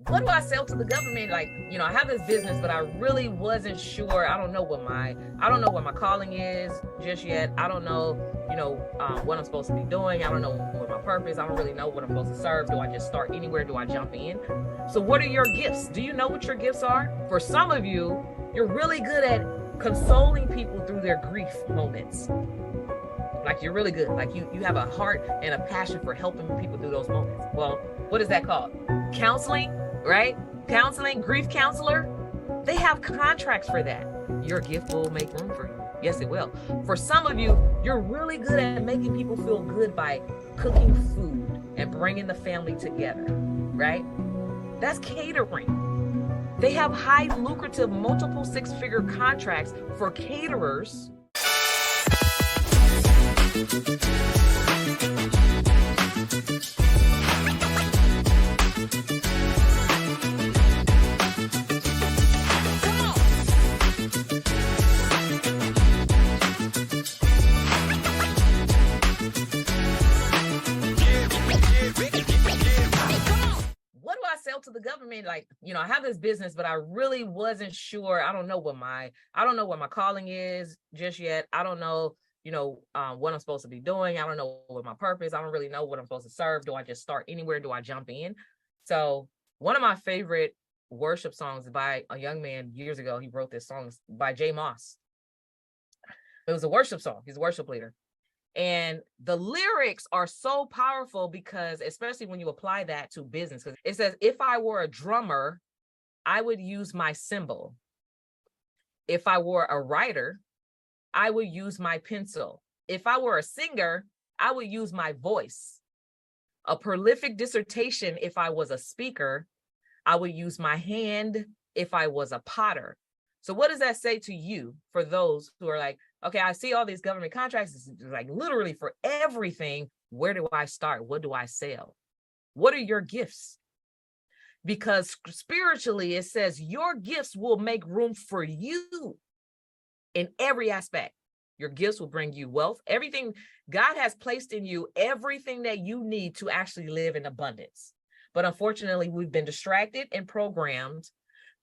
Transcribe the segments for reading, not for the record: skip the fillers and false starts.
what do I sell to the government? Like, I have this business, but I really wasn't sure. I don't know what my calling is just yet. I don't know, what I'm supposed to be doing. I don't know what my purpose. I don't really know what I'm supposed to serve. Do I just start anywhere? Do I jump in? So what are your gifts? Do you know what your gifts are? For some of you, you're really good at consoling people through their grief moments. Like, you're really good. Like, you have a heart and a passion for helping people through those moments. Well, what is that called? Counseling, right? Counseling, grief counselor. They have contracts for that. Your gift will make room for you. Yes, it will. For some of you, you're really good at making people feel good by cooking food and bringing the family together, right? That's catering. They have high lucrative multiple six-figure contracts for caterers. To the government, like, I have this business, but I really wasn't sure. I don't know what my calling is just yet. I don't know, what I'm supposed to be doing. I don't know what my purpose. I don't really know what I'm supposed to serve. Do I just start anywhere? Do I jump in? So one of my favorite worship songs by a young man years ago, he wrote this song by Jay Moss. It was a worship song. He's a worship leader. And the lyrics are so powerful because, especially when you apply that to business, because it says, if I were a drummer, I would use my cymbal. If I were a writer, I would use my pencil. If I were a singer, I would use my voice. A prolific dissertation, if I was a speaker, I would use my hand. If I was a potter. So what does that say to you for those who are like, okay, I see all these government contracts, it's like literally for everything. Where do I start? What do I sell? What are your gifts? Because spiritually, it says your gifts will make room for you in every aspect. Your gifts will bring you wealth. Everything God has placed in you, everything that you need to actually live in abundance. But unfortunately, we've been distracted and programmed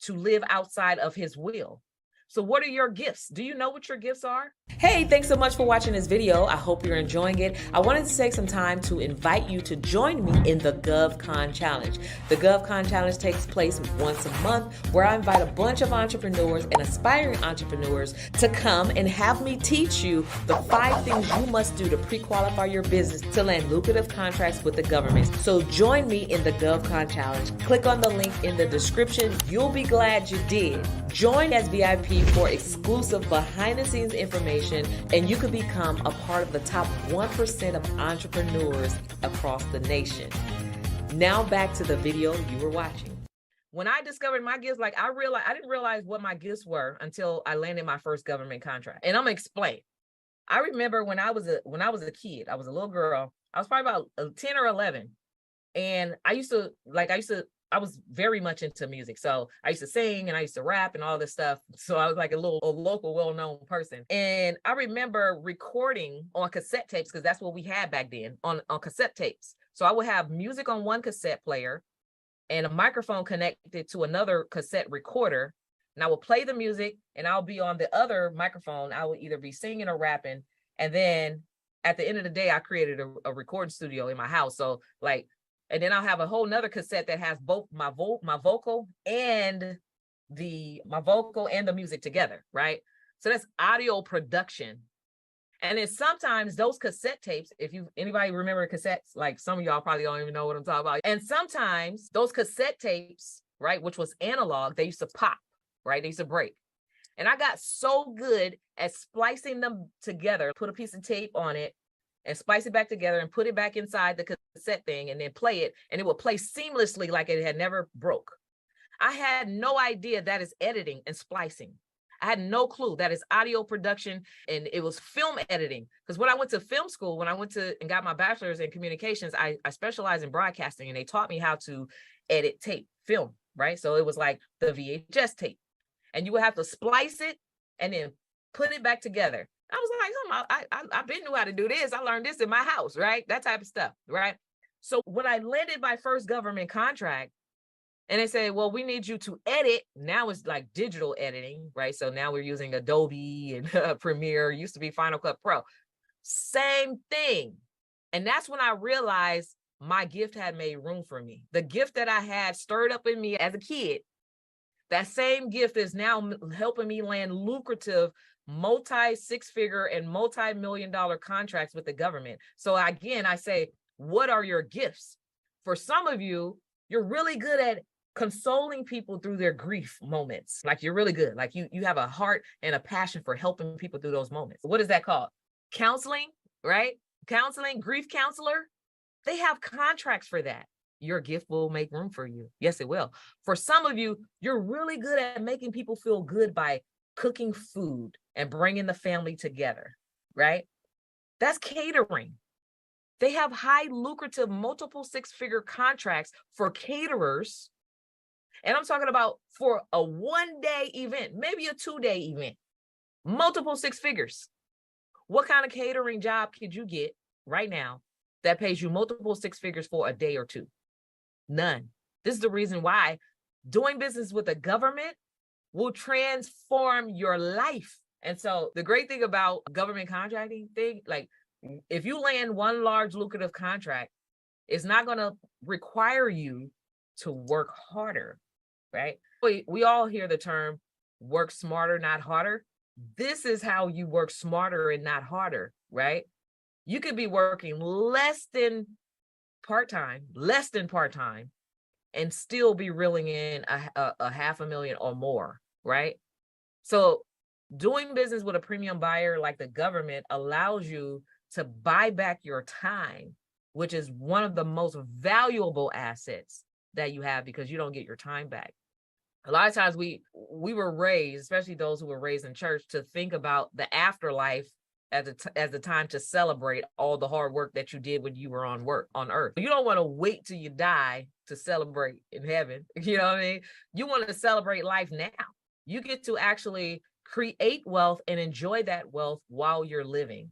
to live outside of his will. So what are your gifts? Do you know what your gifts are? Hey, thanks so much for watching this video. I hope you're enjoying it. I wanted to take some time to invite you to join me in the GovCon Challenge. The GovCon Challenge takes place once a month, where I invite a bunch of entrepreneurs and aspiring entrepreneurs to come and have me teach you the 5 things you must do to pre-qualify your business to land lucrative contracts with the government. So join me in the GovCon Challenge. Click on the link in the description. You'll be glad you did. Join as VIP for exclusive behind-the-scenes information, and you can become a part of the top 1% of entrepreneurs across the nation. Now back to the video you were watching. When I discovered my gifts, like I didn't realize what my gifts were until I landed my first government contract. And I'm gonna explain. I remember when I was a kid, I was a little girl. I was probably about 10 or 11, and I was very much into music. So I used to sing and I used to rap and all this stuff. So I was like a local, well-known person. And I remember recording on cassette tapes, because that's what we had back then, on cassette tapes. So I would have music on one cassette player and a microphone connected to another cassette recorder. And I would play the music, and I'll be on the other microphone. I would either be singing or rapping. And then at the end of the day, I created a recording studio in my house. So and then I'll have a whole nother cassette that has both my vocal and the music together, right? So that's audio production. And then sometimes those cassette tapes, anybody remember cassettes, like some of y'all probably don't even know what I'm talking about. And sometimes those cassette tapes, right, which was analog, they used to pop, right? They used to break. And I got so good at splicing them together, put a piece of tape on it, and splice it back together and put it back inside the cassette thing, and then play it, and it would play seamlessly like it had never broke. I had no idea that is editing and splicing. I had no clue that is audio production, and it was film editing. Because when I went to film school, when I went to and got my bachelor's in communications, I specialized in broadcasting, and they taught me how to edit tape, film, right? So it was like the VHS tape, and you would have to splice it and then put it back together. I was like, I've been knew how to do this. I learned this in my house, right? That type of stuff, right? So when I landed my first government contract, And they say, well, we need you to edit. Now it's like digital editing, right? So now we're using Adobe and Premiere, used to be Final Cut Pro. Same thing. And that's when I realized my gift had made room for me. The gift that I had stirred up in me as a kid, that same gift is now helping me land lucrative multi-six-figure and multi-million-dollar contracts with the government. So again, I say, what are your gifts? For some of you, you're really good at consoling people through their grief moments. Like you're really good. Like you have a heart and a passion for helping people through those moments. What is that called? Counseling, right? Counseling, grief counselor. They have contracts for that. Your gift will make room for you. Yes, it will. For some of you, you're really good at making people feel good by cooking food and bringing the family together, right? That's catering. They have high lucrative multiple six-figure contracts for caterers. And I'm talking about for a one-day event, maybe a two-day event, multiple six figures. What kind of catering job could you get right now that pays you multiple six figures for a day or two? None. This is the reason why doing business with the government will transform your life. And so the great thing about government contracting thing, like if you land one large lucrative contract, it's not going to require you to work harder, right? We all hear the term work smarter, not harder. This is how you work smarter and not harder, right? You could be working less than part-time, and still be reeling in a $500,000 or more, right? So doing business with a premium buyer like the government allows you to buy back your time, which is one of the most valuable assets that you have because you don't get your time back. A lot of times we were raised, especially those who were raised in church, to think about the afterlife as the time to celebrate all the hard work that you did when you were on earth. You don't want to wait till you die to celebrate in heaven. You know what I mean? You want to celebrate life now. You get to actually create wealth and enjoy that wealth while you're living.